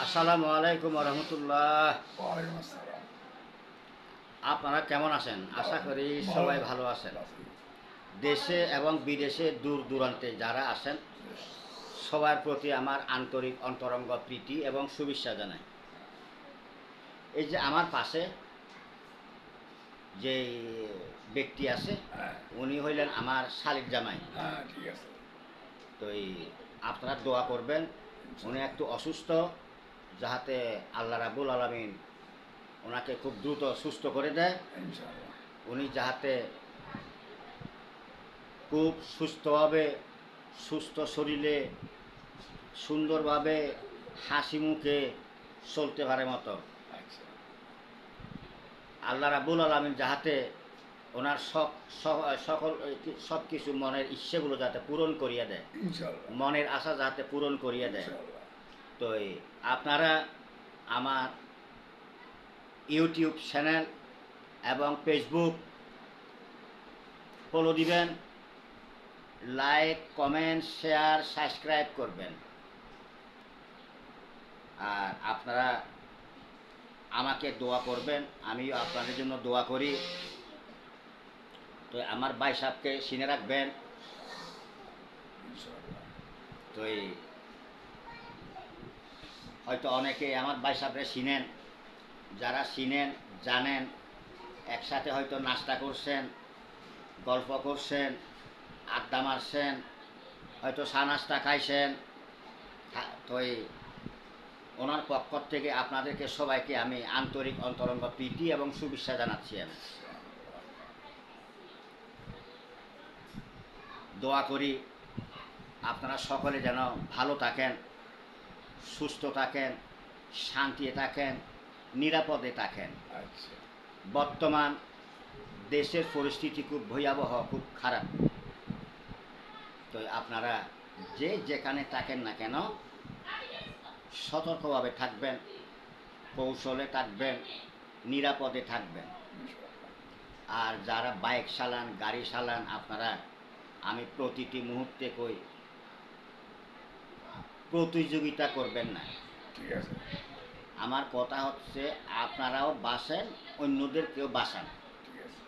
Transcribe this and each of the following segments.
আসসালামু আলাইকুম রহমতুল্লাহ। ওয়ালাইকুম আসসালাম। আপনারা কেমন আছেন? আশা করি ভালো সবাই ভালো আছেন। আছি। দেশে এবং বিদেশে দূর দূরান্তে যারা আছেন সবার প্রতি আমার আন্তরিক অন্তরঙ্গ প্রীতি এবং শুভেচ্ছা জানাই। এই যে আমার পাশে যে ব্যক্তি আছে হ্যাঁ, উনি হইলেন আমার শালিক জামাই। হ্যাঁ, ঠিক আছে। তো আপনারা দোয়া করবেন, উনি ইনশাআল্লাহ, একটু অসুস্থ, যাহাতে আল্লাহ রাব্বুল আলামিন ওনাকে খুব দ্রুত সুস্থ করে দেয়। ইনশাআল্লাহ। উনি যাহাতে খুব সুস্থভাবে, সুস্থ শরীরে, সুন্দরভাবে হাসি মুখে চলতে পারে মতো আচ্ছা, আল্লাহ রাব্বুল আলামিন যাহাতে ওনার সকল সব কিছু মনের ইচ্ছেগুলো যাতে পূরণ করিয়া দেয়, ইনশাআল্লাহ, মনের আশা যাতে পূরণ করিয়া দেয়। ইনশাআল্লাহ। তো আপনারা আমার ইউটিউব চ্যানেল এবং ফেসবুক ফলো দিবেন, লাইক কমেন্ট শেয়ার সাবস্ক্রাইব করবেন। আর আপনারা আমাকে দোয়া করবেন, আমিও আপনাদের জন্য দোয়া করি। তো আমার ভাই সাহেবকে চিনে রাখবেন। ইনশাআল্লাহ। তো হয়তো অনেকে আমার ভাই সাহেবরে চিনেন, যারা চিনেন জানেন, একসাথে হয়তো নাস্তা করছেন, গল্প করছেন, আড্ডা মারছেন, হয়তো চা নাস্তা খাইছেন। তো ওনার পক্ষ থেকে আপনাদেরকে সবাইকে আমি আন্তরিক অন্তরঙ্গ প্রীতি এবং শুভেচ্ছা জানাচ্ছি। আমি দোয়া করি আপনারা সকলে যেন ভালো থাকেন, সুস্থ থাকেন, শান্তিতে থাকেন, নিরাপদে থাকেন। আচ্ছা, বর্তমান দেশের পরিস্থিতি খুব ভয়াবহ, খুব খারাপ। তো আপনারা যে যেখানে থাকেন না কেন সতর্কভাবে থাকবেন, কৌশলে থাকবেন, নিরাপদে থাকবেন। ইনশাআল্লাহ। আর যারা বাইক চালান, গাড়ি চালান, আপনারা আমি প্রতিটি মুহূর্তে কই প্রতিযোগিতা করবেন না। ঠিক আছে, আমার কথা হচ্ছে আপনারাও বাসেন, অন্যদেরকেও বাসান। ঠিক আছে।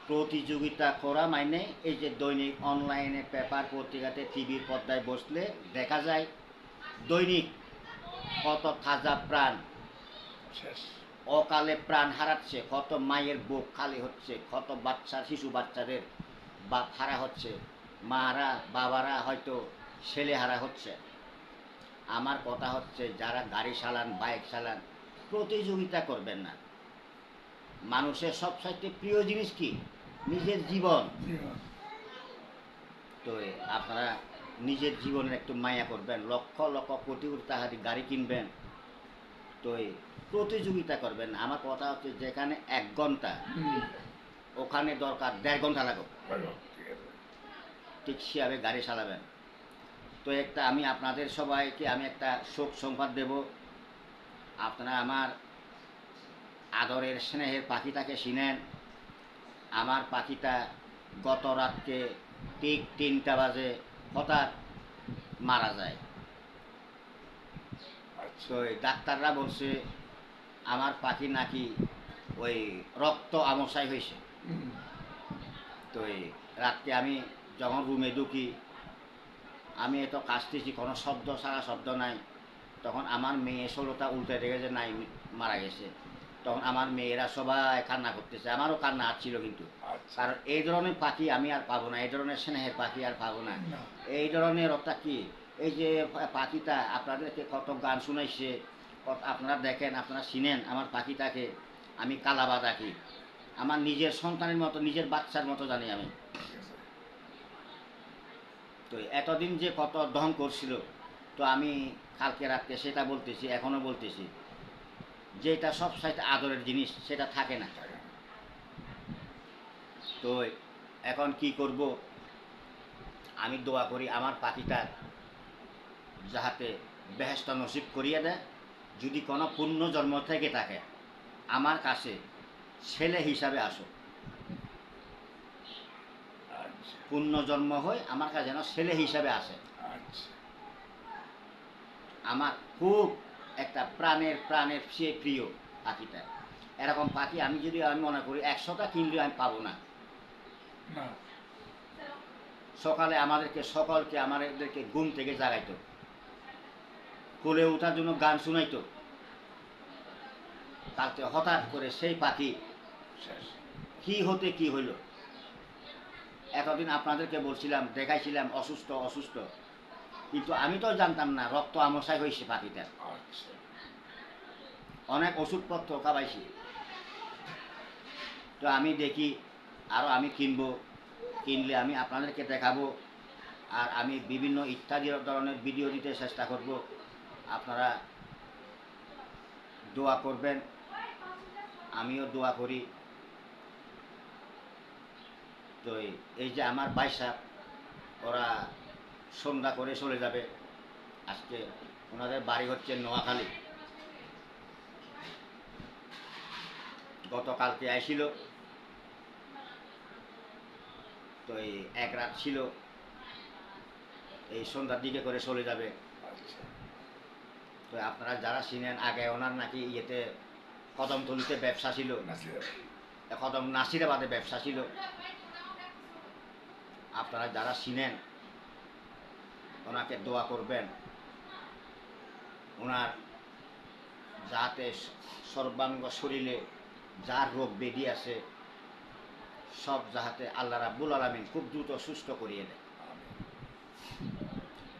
প্রতিযোগিতা করা মানে এই যে দৈনিক অনলাইনে পেপার পত্রিকাতে টিভির পর্দায় বসলে দেখা যায় দৈনিক কত তাজা প্রাণ শেষ। অকালে প্রাণ হারাচ্ছে, কত মায়ের বুক খালি হচ্ছে, কত বাচ্চা শিশু বাচ্চাদের বাপ হারা হচ্ছে, মারা বাবারা হয়তো ছেলে হারা হচ্ছে। আমার কথা হচ্ছে যারা গাড়ি চালান, বাইক চালান, প্রতিযোগিতা করবেন না। মানুষের সবচাইতে প্রিয় জিনিস কি? নিজের জীবন। জীবন। তো আপনারা নিজের জীবনের একটু মায়া করবেন, লক্ষ লক্ষ কোটি কোটি টাকা দিয়ে গাড়ি কিনবেন। তো প্রতিযোগিতা করবেন না। আমার কথা হচ্ছে যেখানে 1 ঘন্টা হুম, ওখানে দরকার 1.5 ঘন্টা লাগবে, ভালো, ঠিক আছে। ঠিক সেভাবে গাড়ি চালাবেন। তো আমি আপনাদের সবাইকে আমি একটা শোক সংবাদ দেব। আপনারা আমার আদরের স্নেহের পাখিটাকে চিনেন। আমার পাখিটা গত রাতকে ঠিক 3টা বাজে হঠাৎ মারা যায়। আচ্ছা, তো ডাক্তাররা বলছে আমার পাখি নাকি ওই রক্ত আমশাই হয়েছে। হুম, তো রাতকে আমি যখন রুমে ঢুকি, আমি এত কাশতেছি, কোনো শব্দ সারা শব্দ নাই। তখন আমার মেয়ে 16টা উল্টে দেখে নাই মারা গেছে। তখন আমার মেয়েরা সবাই কান্না করতেছে, আমারও কান্না আসছিল কিন্তু। আচ্ছা। কারণ এই ধরনের পাখি আমি আর পাবো না, এই ধরনের স্নেহের পাখি আর পাবো না। না, এই ধরনের অর্থাৎ কি, এই যে পাখিটা আপনাদেরকে কত গান শুনাইছে, আপনারা দেখেন, আপনারা চিনেন আমার পাখিটাকে। আমি কালাবা ডাকি, আমার নিজের সন্তানের মতো, নিজের বাচ্চার মতো জানি আমি। ঠিক আছে। তো এতদিন যে কত দহন করছিল, তো আমি কালকে রাত্রে সেটা বলতেছি, এখনও বলতেছি, যেটা সব সাইতে আদরের জিনিস সেটা থাকে না। থাকে না। তো এখন কি করব, আমি দোয়া করি আমার পাখিটা যাহাতে বেহেশত নসিব করিয়া দেয়। যদি কোনো পূর্ণ জন্ম থেকে থাকে আমার কাছে ছেলে হিসাবে আসো, আচ্ছা, পূর্ণ জন্ম হয় আমার কাছে যেন ছেলে হিসাবে আসে। আচ্ছা। আমার খুব একটা প্রাণের প্রাণের চেয়ে প্রিয় পাখিটা। এরকম পাখি আমি মনে করি 100টা কিনলেও আমি পাবো না। না। সকালে আমাদেরকে ঘুম থেকে জাগাইতো, কোলে ওঠার জন্য গান শুনাইতো। তাতে হঠাৎ করে সেই পাখি শেষ। কি হতে কি হইল। এতদিন আপনাদেরকে বলছিলাম, দেখাইছিলাম অসুস্থ অসুস্থ, কিন্তু আমি তো জানতাম না রক্ত আমসাই হয়েছে পাখিটার। আচ্ছা। অনেক ওষুধপত্র খাওয়াইছি। তো আমি দেখি আরও আমি কিনলে আমি আপনাদেরকে দেখাবো। আর আমি বিভিন্ন ইত্যাদি ধরনের ভিডিও দিতে চেষ্টা করব। আপনারা দোয়া করবেন, আমিও দোয়া করি। তো এই যে আমার বাইসা, ওরা সন্ধ্যা করে চলে যাবে। আজকে ওনাদের বাড়ি হচ্ছে নোয়াখালী। গতকালকে আইছিল, তো এই এক রাত ছিল, এই সন্ধ্যার দিকে করে চলে যাবে। আচ্ছা। তো আপনারা যারা চিনেন, আগে ওনার নাকি ইয়েতে কদমতলিতে ব্যবসা ছিল, নাসিরাবাদে ব্যবসা ছিল। আপনারা যারা চিনেন ওনাকে দোয়া করবেন, ওনার যাতে সর্বাঙ্গ শরীরে যার রোগ বেদি আছে সব যাহাতে আল্লাহ রাব্বুল আলামিন খুব দ্রুত সুস্থ করিয়ে দেয়।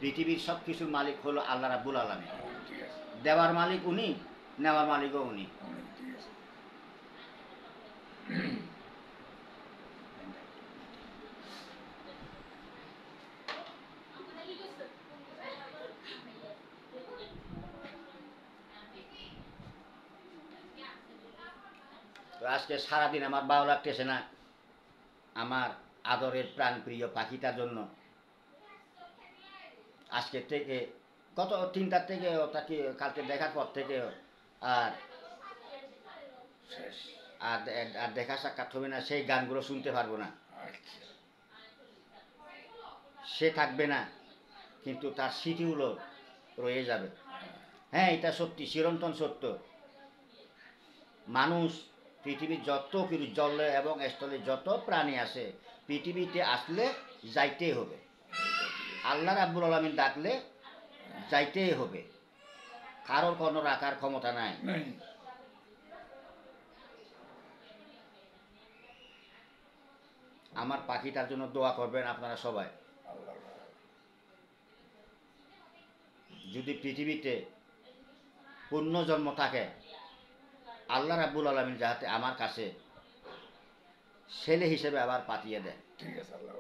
পৃথিবীর সব কিছুর মালিক হলো আল্লাহ রাব্বুল আলামিন। ঠিক আছে। দেওয়ার মালিক উনি, নেওয়ার মালিকও উনি। ঠিক আছে। তো আজকে সারাদিন আমার ভালো লাগতেছে না আমার আদরের প্রাণপ্রিয় পাখিটার জন্য। আজকে থেকে গত 3টার থেকে ওটাকে কালকে দেখার পর থেকে আর শেষ। আর আর দেখা সাক্ষাৎ হবে না, সেই গানগুলো শুনতে পারবো না। আচ্ছা। সে থাকবে না, কিন্তু তার স্মৃতিগুলো রয়ে যাবে। হ্যাঁ, এটা সত্যি, চিরন্তন সত্য। মানুষ, পৃথিবীর যত কিছু জলে এবং স্থলে যত প্রাণী আছে, পৃথিবীতে আসলে যাইতেই হবে। আল্লাহ রাব্বুল আলামিন ডাকলে যাইতেই হবে, কারোর কোনো রাখার ক্ষমতা নাই। নাই। আমার পাখিটার জন্য দোয়া করবেন আপনারা সবাই। আল্লাহ। যদি পৃথিবীতে পুণ্যজন্ম থাকে, আল্লাহ রাব্বুল আলামিন যাতে আমার কাছে ছেলে হিসেবে আবার পাঠিয়ে দেয়। ঠিক আছে। আল্লাহ।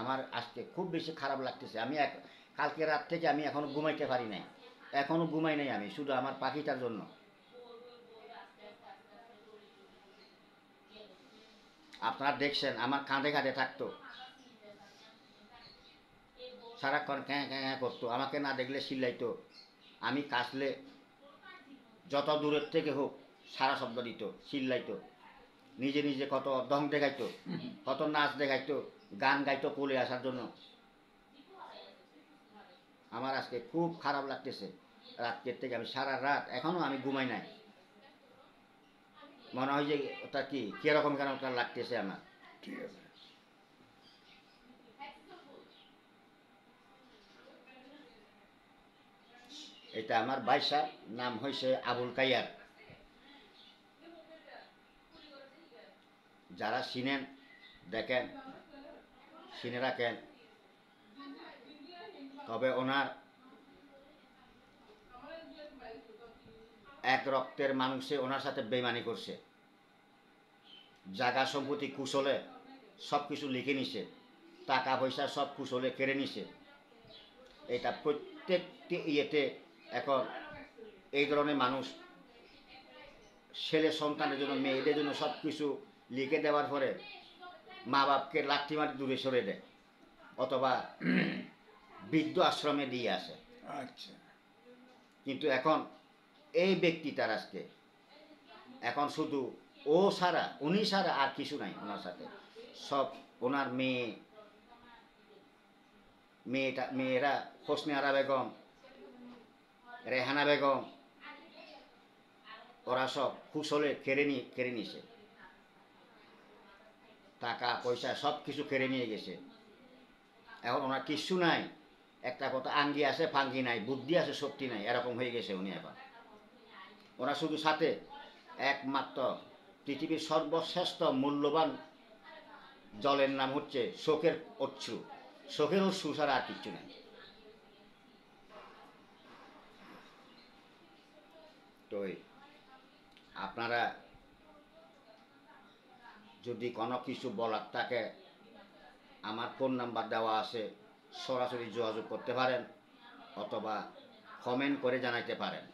আমার আজকে খুব বেশি খারাপ লাগতেছে। কালকে রাত থেকে আমি এখনো ঘুমাইতে পারি নাই, এখনো ঘুমাই নাই আমি, শুধু আমার পাখিটার জন্য। আপনারা দেখছেন আমার কাঁধে কাঁধে থাকতো, সারাক্ষণ ক্যাঁ ক্যাঁ করতো, আমাকে না দেখলে চিল্লাইতো। আমি কাশলে যত দূরের থেকে হোক সারা শব্দ দিত, চিল্লাইতো। নিজে নিজে কত দং দেখাইতো, কত নাচ দেখাইতো, গান গাইতো কোলে আসার জন্য। আমার আজকে খুব খারাপ লাগতেছে। রাত্রের থেকে আমি সারা রাত এখনো আমি ঘুমাই নাই। মনে হয় যে ওটা কিরকম কেন ওটা লাগতেছে আমার। ঠিক আছে। এটা আমার বাইসার নাম হয়েছে আবুল কাইয়ার। যারা চিনেন দেখেন, চিনে রাখেন। তবে ওনার এক রক্তের মানুষে ওনার সাথে বেইমানি করছে। জায়গা সম্পত্তি কুশলে সব কিছু লিখে নিছে, টাকা পয়সা সব কুশলে কেড়ে নিছে। এটা প্রত্যেকটি ইয়েতে এখন এই ধরনের মানুষ ছেলে সন্তানের জন্য, মেয়েদের জন্য সব কিছু লিখে দেওয়ার পরে মা বাপকে লাঠি মারি দূরে সরে দেয়, অথবা বৃদ্ধ আশ্রমে দিয়ে আসে। আচ্ছা। কিন্তু এখন এই ব্যক্তিটার আজকে এখন শুধু উনি ছাড়া আর কিছু নাই ওনার সাথে। সব ওনার মেয়ে, মেয়েরা হোসনে আরা বেগম, রেহানা বেগম, ওরা সব কুশলে কেড়ে নিয়েছে, টাকা পয়সা সব কিছু কেড়ে নিয়ে গেছে। এখন ওনার কিচ্ছু নাই, একটা কথা আঙ্গি আছে ফাঙ্গি নাই, বুদ্ধি আছে শক্তি নাই, এরকম হয়ে গেছে উনি। এখন ওরা শুধু সাথে একমাত্র পৃথিবীর সর্বশ্রেষ্ঠ মূল্যবান জলের নাম হচ্ছে শোকের অশ্রু, শোকের অশ্রু ছাড়া আর কিচ্ছু নাই। তো আপনারা যদি কোনো কিছু বলার থাকে, আমার ফোন নাম্বার দেওয়া আছে, সরাসরি যোগাযোগ করতে পারেন অথবা কমেন্ট করে জানাইতে পারেন।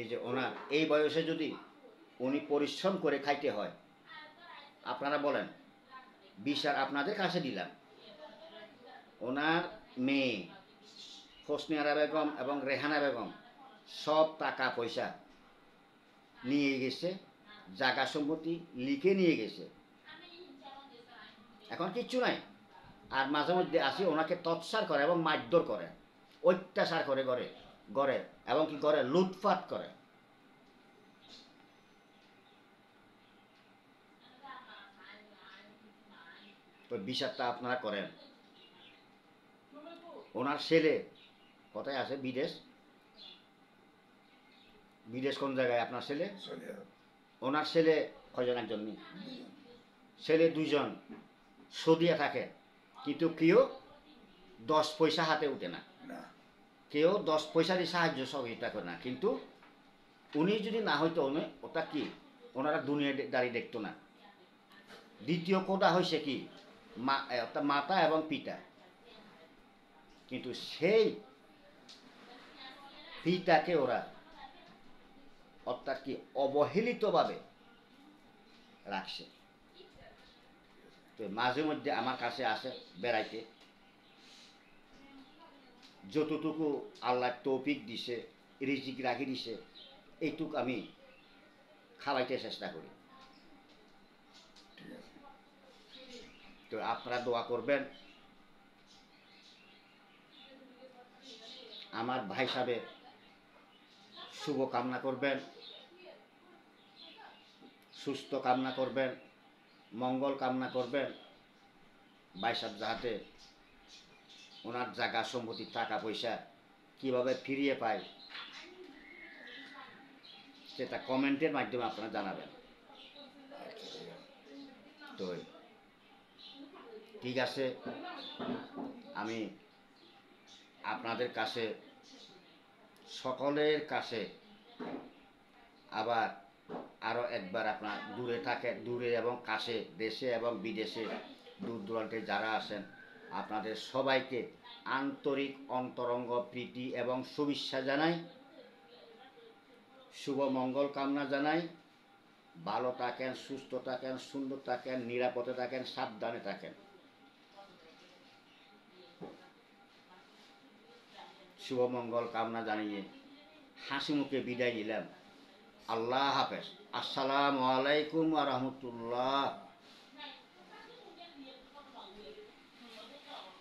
এই যে ওনার এই বয়সে যদি উনি পরিশ্রম করে খাইতে হয়, আপনারা বলেন, বিচার আপনাদের কাছে দিলাম। ওনার মেয়ে হোসনে আরা বেগম এবং রেহানা বেগম সব টাকা পয়সা নিয়ে গেছে, জায়গা সম্পত্তি লিখে নিয়ে গেছে, এখন কিচ্ছু নাই। আর মাঝে মধ্যে আসি ওনাকে তৎসার করে এবং মারধর করে, অত্যাচার করে গড়ে গড়ে, এবং কি করে লুটপাট করে। তো বিচারটা আপনারা করেন। ওনার ছেলে কোথায় আছে? বিদেশ। বিদেশ কোন জায়গায় আপনার ছেলে? সৌদি আরব। ওনার ছেলে কয়জন? একজন নেই, ছেলে দুইজন সৌদিয়া থাকে, কিন্তু কেউ 10 পয়সা হাতে উঠে না, না, কেউ 10 পয়সারই সাহায্য সহযোগিতা করে না। কিন্তু উনি যদি না হইতো, উনি ওটা কি ওনারা দুনিয়াদারি দেখতো না। দ্বিতীয় কোটা হয়েছে কি মাতা এবং পিতা, কিন্তু সেই পিতাকে ওরা অর্থাৎ কি অবহেলিতভাবে রাখছে। তো মাঝে মধ্যে আমার কাছে আসে বেড়াইতে, যতটুকু আল্লাহ তৌফিক দিছে, রিজিক রাখি দিছে, এইটুক আমি খাওয়াইতে চেষ্টা করি। ঠিক আছে। তো আপনারা দোয়া করবেন আমার ভাই সাহেবের, শুভ কামনা করবেন, সুস্থ কামনা করবেন, মঙ্গল কামনা করবেন। ভাই সাহেব যাহাতে ওনার জায়গা সম্পত্তি টাকা পয়সা কিভাবে ফিরিয়ে পায়, সেটা কমেন্টের মাধ্যমে আপনারা জানাবেন। আচ্ছা, ঠিক আছে। তো ঠিক আছে, আমি আপনাদের কাছে, সকলের কাছে আবার আরও একবার, আপনার দূরে এবং কাছে, দেশে এবং বিদেশে, দূর দূরান্তে যারা আছেন, আপনাদের সবাইকে আন্তরিক অন্তরঙ্গ প্রীতি এবং শুভেচ্ছা জানাই, শুভ মঙ্গল কামনা জানাই। ভালো থাকেন, সুস্থ থাকেন, সুন্দর থাকেন, নিরাপদে থাকেন, সাবধানে থাকেন। শুভ মঙ্গল কামনা জানিয়ে হাসি মুখে বিদায় নিলাম। আল্লাহ হাফেজ। আসসালামু আলাইকুম ওয়া রাহমাতুল্লাহ।